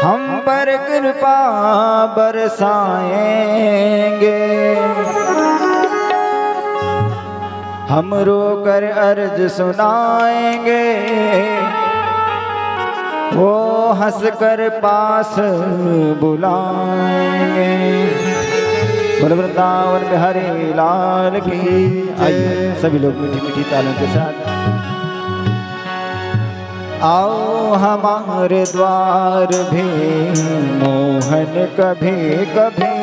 हम पर कृपा बरसाएंगे, हम रोकर अर्ज सुनाएंगे, वो हंसकर पास बुलाएंगे। बोल वृंदावन बिहारी लाल की। आइए सभी लोग मीठी मीठी तालों के साथ आओ हमारे द्वार भी मोहन कभी कभी,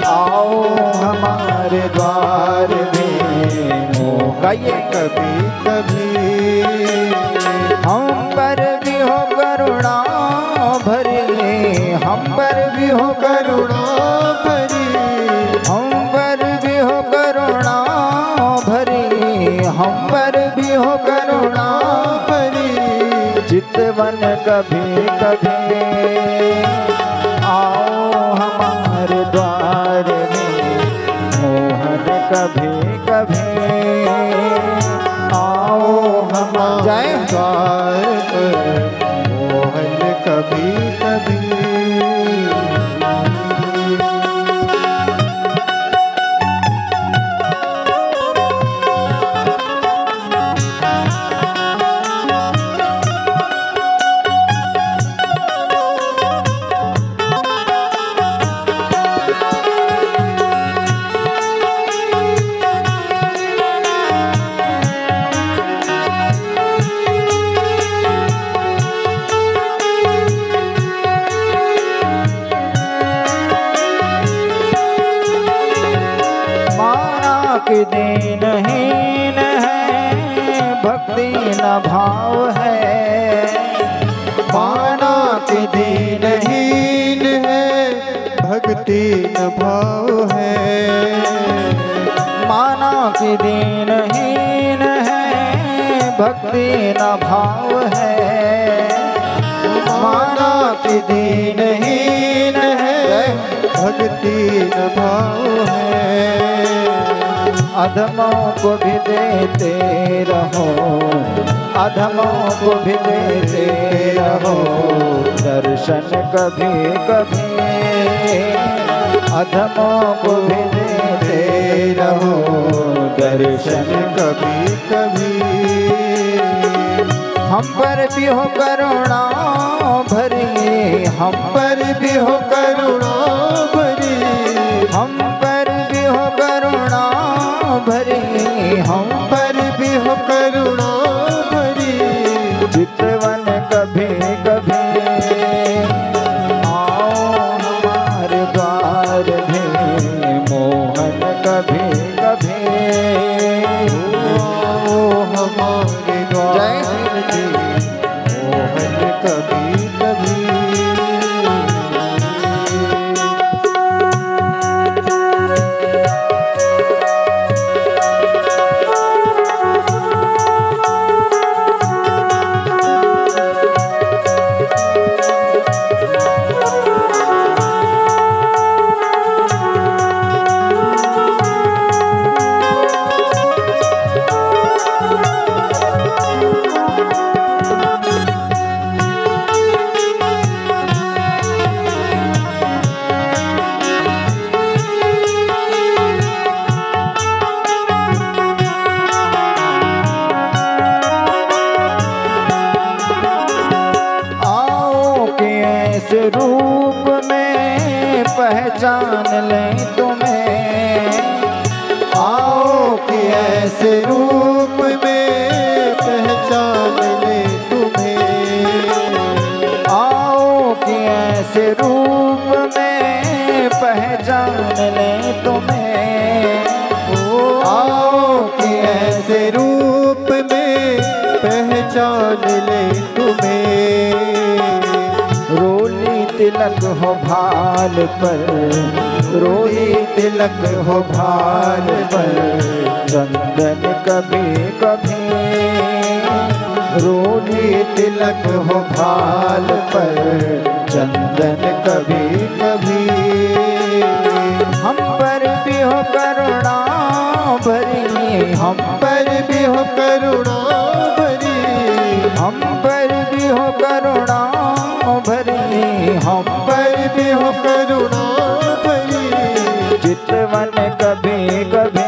आओ हमारे द्वार भी मोहन कभी कभी, हम पर भी हो करुणा भरी, हम पर भी हो करुणा भरी, हम पर भी हो करुणा भरी, हम पर भी हो करुणा भरी, चितवन कभी कभी, आओ हमारे द्वार में मोहन कभी कभी, आओ हमारे द्वार पर मोहन कभी कभी। दीनहीन है भक्ति न भाव है, माना कि दीनहीन है भक्ति न भाव है, माना कि दीनहीन है भक्ति न भाव है, माना कि दीनहीन है भक्ति न भाव है। अधमों को भी देते रहो, अधमों को भी देते रहो दर्शन कभी कभी, अधमों को भी देते रहो दर्शन कभी कभी। हम पर भी हो करुणा भरी, हम पर भी हो करुणा भरी, हम पर भी हो करुणा भरी, हम पर भी हो करुणा भरी, चितवन कभी कभी, आओ हमारे द्वार भी मोहन कभी कभी, आओ हमारे द्वार भी मोहन कभी कभी। रूप में पहचान लें तुम्हें, आओ कि ऐसे रूप में पहचान लें तुम्हें, आओ कि ऐसे रूप में पहचान लें तुम्हें, आओ कि ऐसे रूप में पहचान लें तुम्हें। रोली तिलक हो भाल पर, रोली तिलक हो भाल पर, चंदन कभी कभी, रोली तिलक हो भाल पर, चंदन कभी कभी। हम पर भी हो करुणा भरी, हम पर भी हो करुणा भरी, हम पर भी हो करुणा हो करुणा भरी। चितवन कभी कभी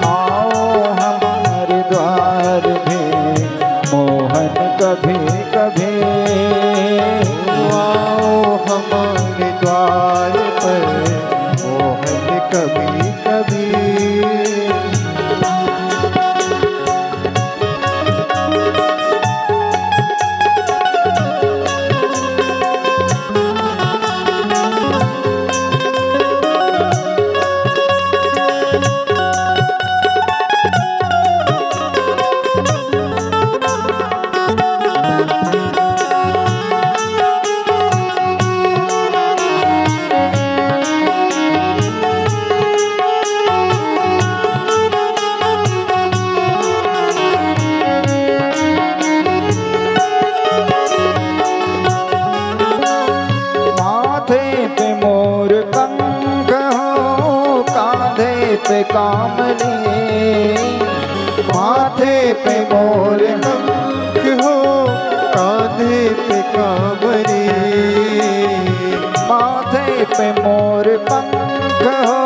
आओ हमारे द्वार भी, मोहन कभी कभी आओ हमारे द्वार पर, मोहन कभी कभी। पे कामनी, माथे पे मोर पंख हो, कांधे पे कामनी। माथे पे मोर पंख हो,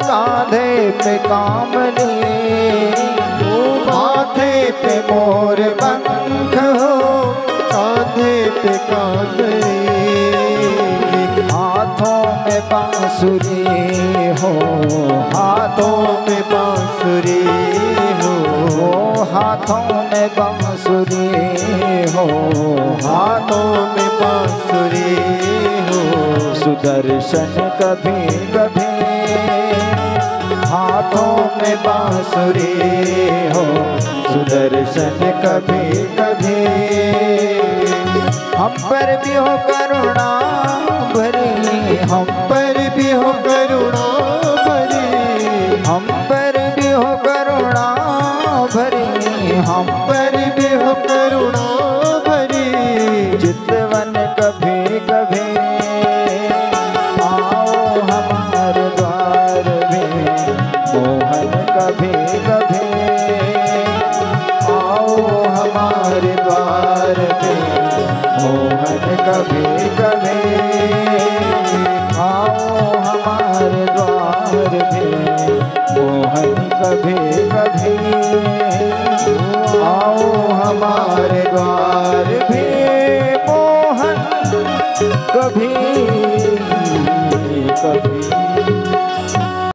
कांधे पे कामनी। माथे पे मोर पंख हो, कांधे पे कामनी। हाथों में बांसुरी हो, हाथों में बांसुरी हो, हाथों में बांसुरी हो, हाथों में बांसुरी हो। सुदर्शन कभी कभी हाथों में बांसुरी हो, सुदर्शन कभी कभी। हम पर भी हो करुणा भरी, हम पर भी हो करुणा भरी। हम पर भी हो करुणा भरी, हम पर भी हो करुणा भरी। चितवन कभी कभी आओ हमारे द्वार भी, मोहन कभी कभी आओ हमारे द्वार भी, मोहन कभी कभी आओ हमारे द्वार भी, मोहन कभी कभी आओ हमारे द्वार भी, मोहन कभी कभी।